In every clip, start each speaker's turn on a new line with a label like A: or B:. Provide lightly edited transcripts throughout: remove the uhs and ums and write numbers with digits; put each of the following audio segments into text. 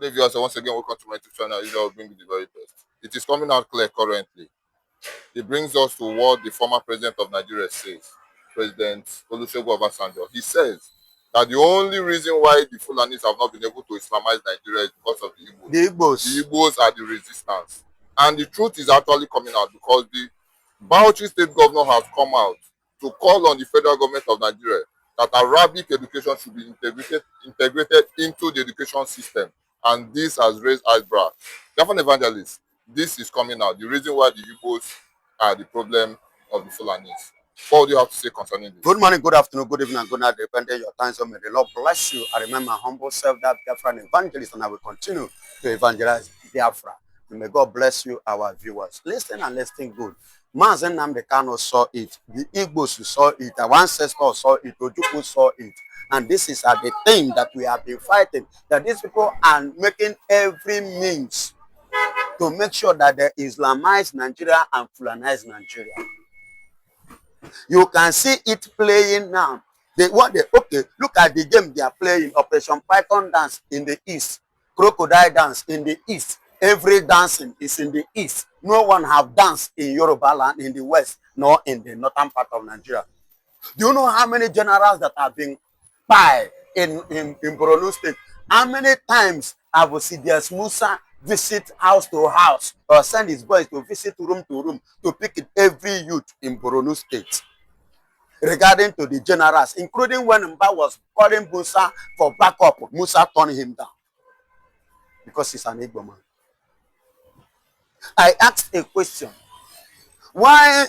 A: Hey viewers, once again, welcome to my YouTube channel. I will bring you the very best. It is coming out clear currently. It brings us to what the former president of Nigeria says, President Olusegun Obasanjo. He says that the only reason why the Fulanis have not been able to Islamize Nigeria is because of the Igbos.
B: The Igbos.
A: The Igbos are the resistance. And the truth is actually coming out because the Bauchi state governor has come out to call on the federal government of Nigeria that Arabic education should be integrated into the education system. And this has raised eyebrows. Therefore, evangelists, this is coming out. The reason why the Igbos are the problem of the Fulanis. What do you have to say concerning this?
B: Good morning, good afternoon, good evening, and good night, depending on your time. So may the Lord bless you. I remember my humble self, that Biafra evangelist, and I will continue to evangelize Biafra. And may God bless you, our viewers. Listen and listen good. Mazen Nnamdi Kanu saw it. The Igbos saw it. Our ancestors saw it. Ojukwu saw it. And this is the thing that we have been fighting. That these people are making every means to make sure that they Islamize Nigeria and Fulanize Nigeria. You can see it playing now. Okay, look at the game they are playing. Operation Python dance in the east, crocodile dance in the east. Every dancing is in the east. No one have danced in Yoruba land in the west, nor in the northern part of Nigeria. Do you know how many generals that have been by in Borno State? How many times have Osidias Musa visit house to house or send his boys to visit room to room to pick every youth in Borno State? Regarding to the generals, including when Mba was calling Musa for backup, Musa turned him down because he's an Igbo man. I asked a question. Why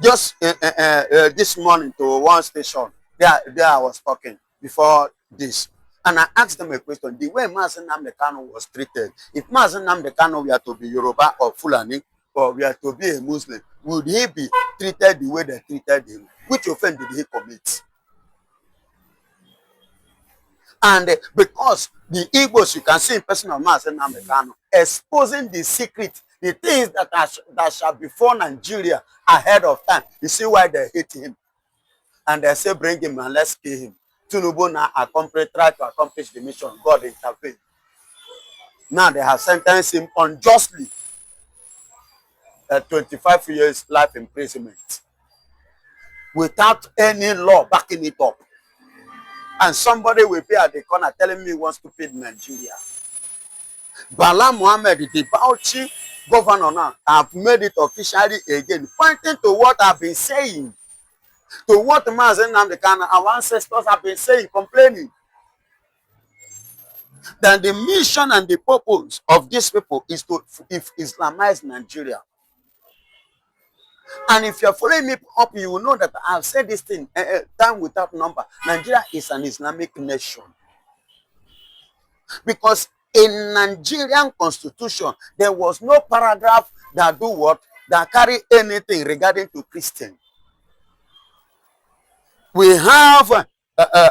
B: just this morning to one station, there I was talking before this, and I asked them a question. The way Mazen Nnamdi Kanu was treated, if Mazen Nnamdi Kanu were to be Yoruba or Fulani, or were to be a Muslim, would he be treated the way they treated him? Which offense did he commit? And because the Igbos, you can see in person of Mazen Nnamdi Kanu exposing the secret, the things that shall befall Nigeria ahead of time. You see why they hate him. And they say, bring him and let's kill him. Tinubu now try to accomplish the mission. God intervened. Now they have sentenced him unjustly 25 years life imprisonment without any law backing it up. And somebody will be at the corner telling me one stupid Nigeria. Bala Mohammed, the Bauchi governor now, have made it officially again, pointing to what I've been saying, to what Mazen Nnamdi Kanu, our ancestors have been saying, complaining. That the mission and the purpose of these people is to Islamize Nigeria. And if you're following me up, you will know that I've said this thing time without number. Nigeria is an Islamic nation. Because in Nigerian constitution, there was no paragraph that do what? That carry anything regarding to Christian. We have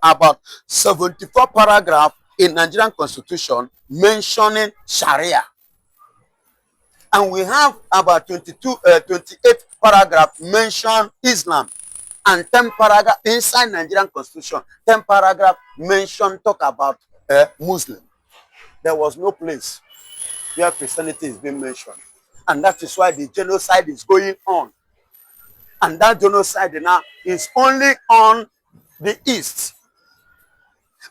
B: about 74 paragraphs in Nigerian constitution mentioning Sharia. And we have about 28 paragraphs mention Islam. And 10 paragraphs inside Nigerian constitution, 10 paragraphs talk about Muslim. There was no place where Christianity is being mentioned. And that is why the genocide is going on. And that genocide now is only on the east.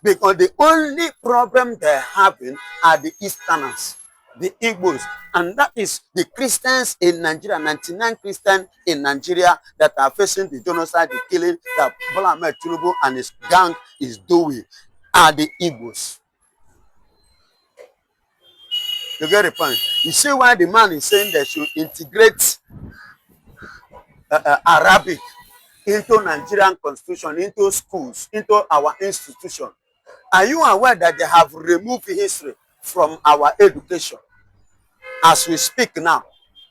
B: Because the only problem they're having are the Easterners, the Igbos. And that is the Christians in Nigeria, 99 Christians in Nigeria that are facing the genocide, the killing that Bola Ahmed Tinubu and his gang is doing, are the Igbos. You get the point? You see why the man is saying they should integrate Arabic into Nigerian constitution, into schools, into our institution. Are you aware that they have removed history from our education? As we speak now,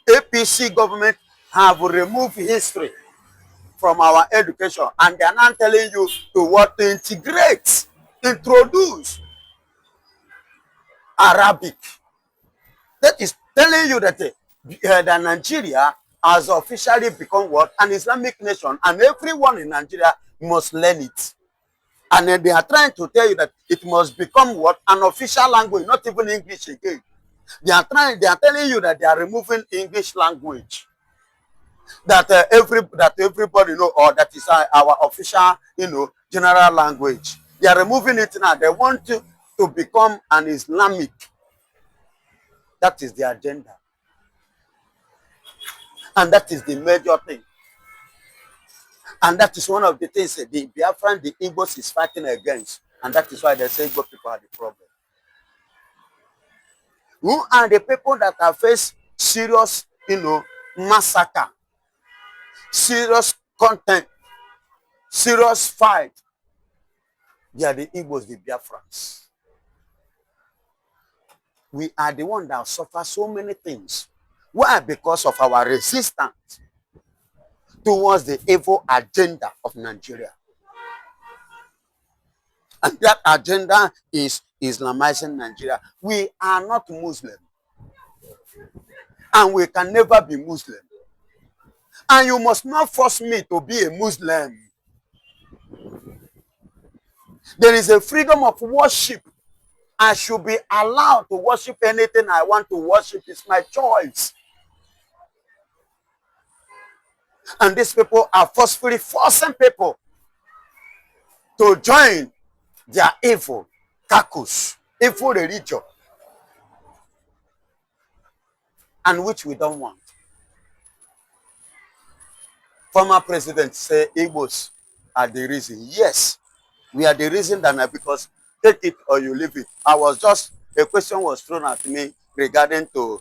B: APC government have removed history from our education, and they are now telling you to what? To integrate, introduce Arabic. That is telling you that that Nigeria has officially become what? An Islamic nation, and everyone in Nigeria must learn it. And then they are trying to tell you that it must become what? An official language, not even English again. They are telling you that they are removing English language. That everybody know, or that is our official, general language. They are removing it now. They want to become an Islamic. That is the agenda. And that is the major thing. And that is one of the things that the Biafran, the Igbos is fighting against. And that is why they say Igbo people are the problem. Who are the people that have faced serious, massacre, serious content, serious fight? They are the Igbos, the Biafrans. We are the ones that suffer so many things. Why? Because of our resistance towards the evil agenda of Nigeria. And that agenda is Islamizing Nigeria. We are not Muslim. And we can never be Muslim. And you must not force me to be a Muslim. There is a freedom of worship. I should be allowed to worship anything I want to worship. It's my choice. And these people are forcefully forcing people to join their evil caucus, evil religion, and which we don't want. Former president say Igbos are the reason. Yes, we are the reason because take it or you leave it. A question was thrown at me regarding to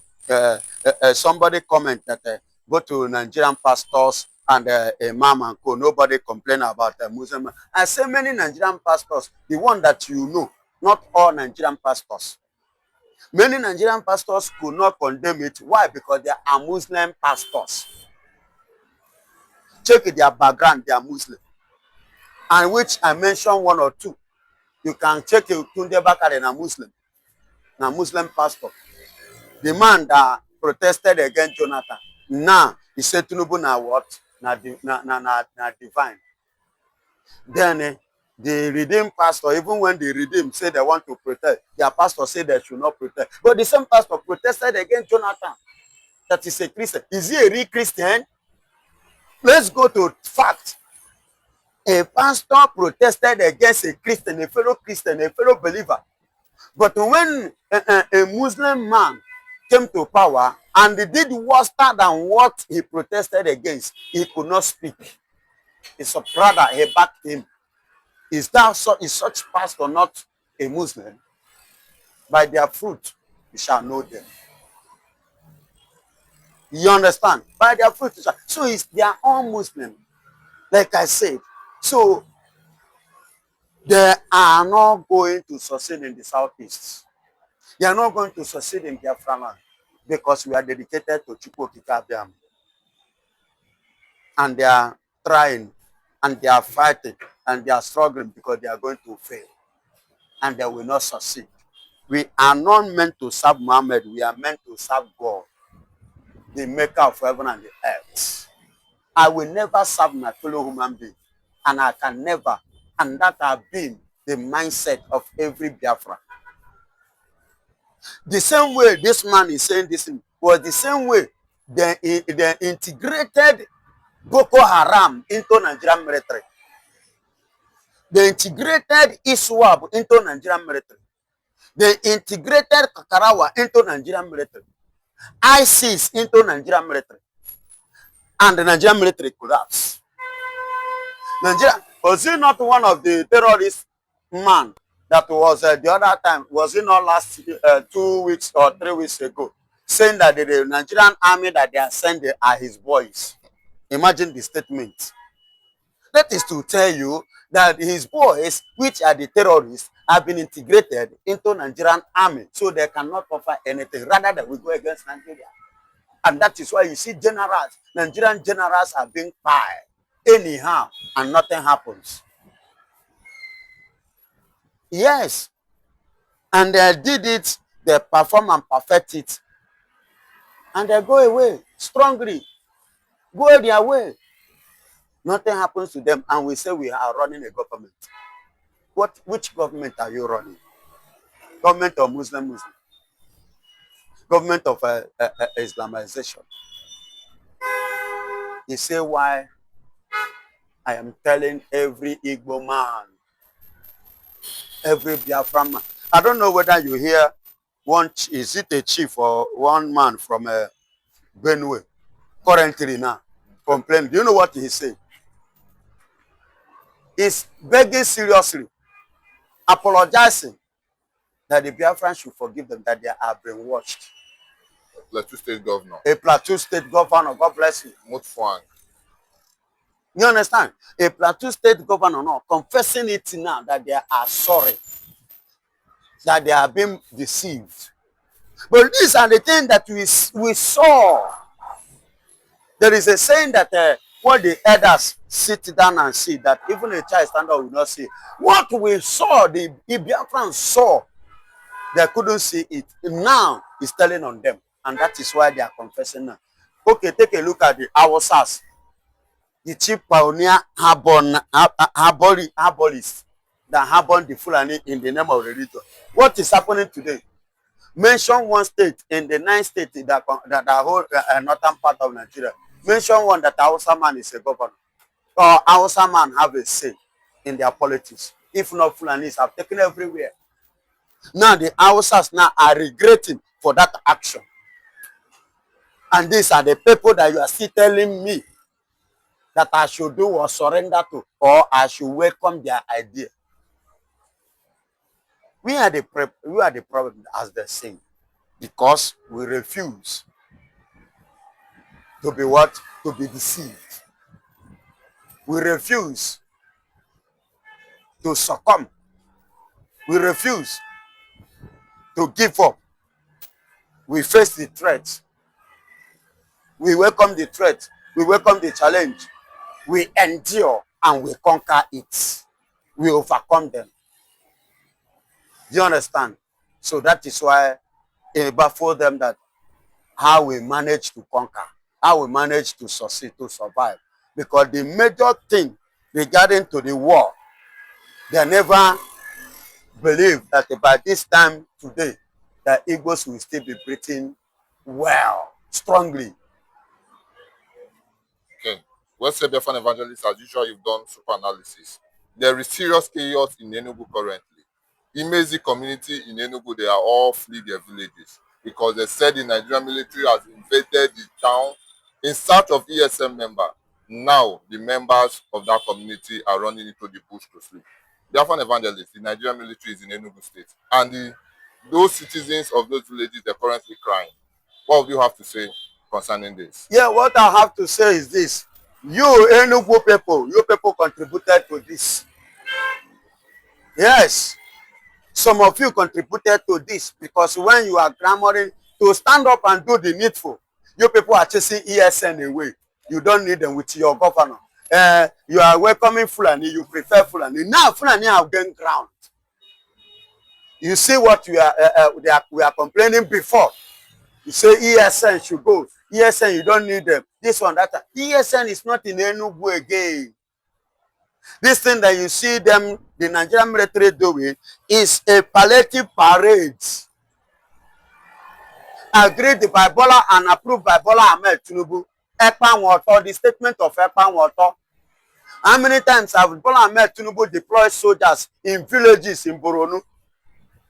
B: somebody comment that go to Nigerian pastors and imam and co. Nobody complain about Muslim. I say many Nigerian pastors, the one that you know, not all Nigerian pastors. Many Nigerian pastors could not condemn it. Why? Because they are Muslim pastors. Check their background, they are Muslim. And which I mentioned one or two. You can check Tunde Bakare na Muslim. Na Muslim pastor. The man that protested against Jonathan. Now, he said Tinubu na what? Na divine. Then the redeemed pastor, even when the redeemed say they want to protest, their pastor said they should not protest. But the same pastor protested against Jonathan. That is a Christian. Is he a real Christian? Let's go to fact. A pastor protested against a Christian, a fellow believer. But when a Muslim man came to power and he did worse than what he protested against, he could not speak. It's a brother, he backed him. Is such pastor not a Muslim? By their fruit, you shall know them. You understand? By their fruit, you shall. So they are all Muslim. Like I said. So they are not going to succeed in the southeast. They are not going to succeed in Biafra land because we are dedicated to Chukwu Kikabiam. And they are trying, and they are fighting, and they are struggling because they are going to fail. And they will not succeed. We are not meant to serve Muhammad. We are meant to serve God, the maker of heaven and the earth. I will never serve my fellow human being. And I can never. And that has been the mindset of every Biafra. The same way this man is saying this was the same way they integrated Boko Haram into Nigerian military. They integrated ISWAP into Nigerian military. They integrated Kakarawa into Nigerian military. ISIS into Nigerian military. And the Nigerian military collapsed. Nigeria, was he not one of the terrorist man that was the other time, was it not last 2 weeks or 3 weeks ago, saying that the Nigerian army that they are sending are his boys? Imagine the statement. That is to tell you that his boys, which are the terrorists, have been integrated into Nigerian army, so they cannot offer anything, rather than we go against Nigeria. And that is why you see generals, Nigerian generals are being fired anyhow, and nothing happens. Yes. And they did it, they perform and perfect it. And they go away strongly. Go their way. Nothing happens to them, and we say we are running a government. Which government are you running? Government of Muslim? Government of Islamization? You say why I am telling every Igbo man, every Biafra man. I don't know whether you hear is it a chief or one man from Benue currently now complaining. Do you know what he said? He's begging seriously, apologizing that the Biafrans should forgive them, that they are brainwashed.
A: Plateau State Governor.
B: A Plateau State Governor, God bless you.
A: Mutfwang.
B: You understand? A Plateau State Governor now confessing it now that they are sorry, that they are being deceived. But these are the things that we saw. There is a saying that when the elders sit down and see, that even a child stand up will not see. What we saw, the Biafrans saw, they couldn't see it. Now it's telling on them. And that is why they are confessing now. Okay, take a look at the Awasas. The chief pioneer abolist that harbor the Fulani in the name of religion. What is happening today? Mention one state in the 9 states that hold northern part of Nigeria. Mention one that Hausa man is a governor. Or Hausa man have a say in their politics. If not, Fulanis have taken everywhere. Now the Hausas now are regretting for that action. And these are the people that you are still telling me that I should do or surrender to, or I should welcome their idea. We are the problem, as they say, because we refuse to be what? To be deceived. We refuse to succumb. We refuse to give up. We face the threat. We welcome the threat. We welcome the challenge. We endure and we conquer it. We overcome them. Do you understand? So that is why it baffles them that how we manage to conquer, how we manage to succeed, to survive. Because the major thing regarding to the war, they never believe that by this time today, the Igbos will still be breathing well, strongly.
A: Okay. Well said, Biafran evangelist. As usual, you've done super analysis. There is serious chaos in Enugu currently. Invades community in Enugu, they are all flee their villages because they said the Nigerian military has invaded the town in search of ESM member. Now, the members of that community are running into the bush to sleep. Biafran evangelist, the Nigerian military is in Enugu state. And those citizens of those villages, they're currently crying. What do you have to say concerning this?
B: Yeah, what I have to say is this. You Enugu people, you people contributed to this. Yes. Some of you contributed to this because when you are clamoring to stand up and do the needful, you people are chasing ESN away. You don't need them with your governor. You are welcoming Fulani, you prefer Fulani. Now Fulani have gained ground. You see what we are complaining before. You say ESN should go. ESN, you don't need them. This one, that. ESN is not in Enugu again. This thing that you see them, the Nigerian military doing, is a palliative parade. Agreed by Bola and approved by Bola Ahmed Tinubu. Ekpan Water, the statement of Ekpan Water. How many times have Bola Ahmed Tinubu deployed soldiers in villages in Borno,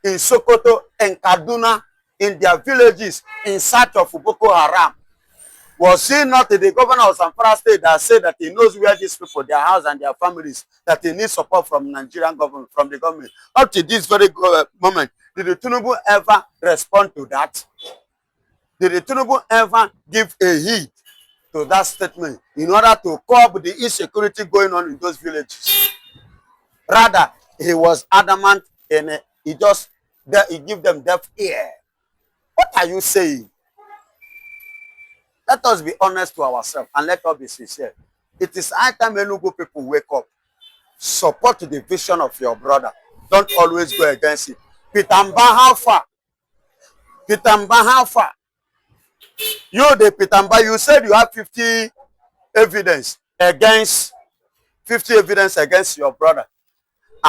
B: in Sokoto, in Kaduna, in their villages in search of Boko Haram? Was he not the governor of Zamfara State that said that he knows where these people, their house and their families, that he needs support from Nigerian government, from the government? Up to this very moment, did the Tinubu ever respond to that? Did the Tinubu ever give a heed to that statement in order to curb the insecurity going on in those villages? Rather, he was adamant and he gave them deaf ear. What are you saying? Let us be honest to ourselves and let us be sincere. It is high time Enugu people wake up. Support the vision of your brother. Don't always go against it. Pitamba, how far? Pitamba, how far? You, the Pitamba, you said you have 50 evidence against your brother.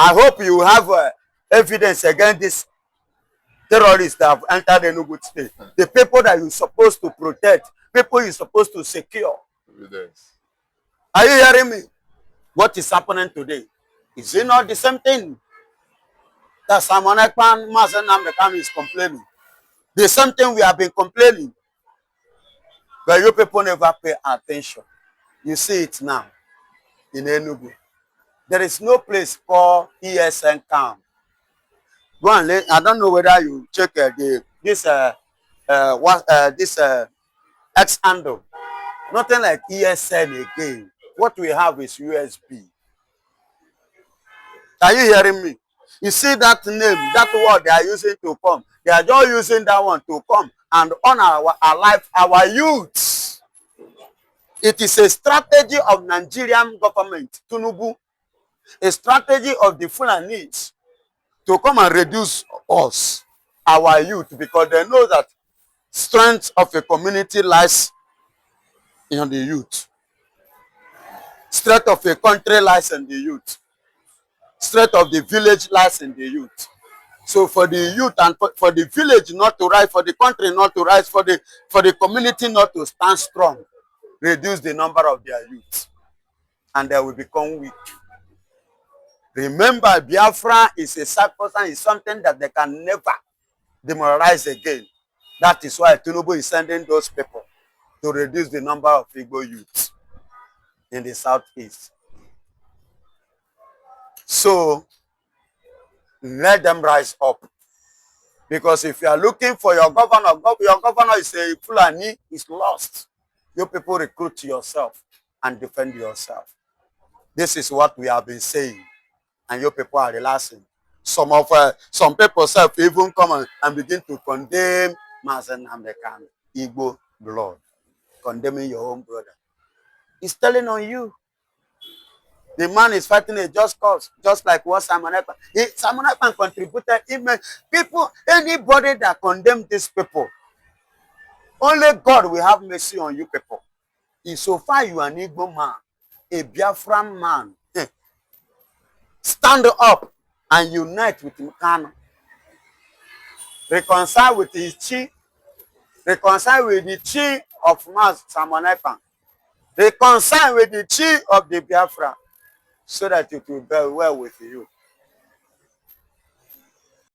B: I hope you have evidence against this terrorists that have entered Enugu State. The people that you're supposed to protect, people you're supposed to secure.
A: Evidence.
B: Are you hearing me? What is happening today? Is it not the same thing that Simon Ekman, Mazen Namdekan is complaining? The same thing we have been complaining. But you people never pay attention. You see it now in Enugu. There is no place called ESN camp. Go and let, I don't know whether you check this X handle. Nothing like ESN again. What we have is USB. Are you hearing me? You see that name, that word they are using to come. They are just using that one to come and on our life, our youths. It is a strategy of Nigerian government, Tinubu, a strategy of the Fulanis to come and reduce us, our youth, because they know that strength of a community lies in the youth. Strength of a country lies in the youth. Strength of the village lies in the youth. So for the youth and for the village not to rise, for the country not to rise, for the community not to stand strong, reduce the number of their youth, and they will become weak. Remember, Biafra is a sacrosanct, is something that they can never demoralize again. That is why Tinubu is sending those people to reduce the number of Igbo youths in the southeast. So let them rise up. Because if you are looking for your governor is a Fulani, is lost. You people recruit yourself and defend yourself. This is what we have been saying. And you people are relaxing. Some people self even come and begin to condemn Mazen Hamdekan, Igbo blood, condemning your own brother. He's telling on you. The man is fighting a just cause, just like what Simon Ekpan. Simon Ekpan contributed people, anybody that condemn these people, only God will have mercy on you people. If so far you are an Igbo man, a Biafran man, stand up and unite with Mkano. Reconcile with his chief. Reconcile with the chief of Mas Simon Ekpan. Reconcile with the chief of the Biafra, so that it will be well with you.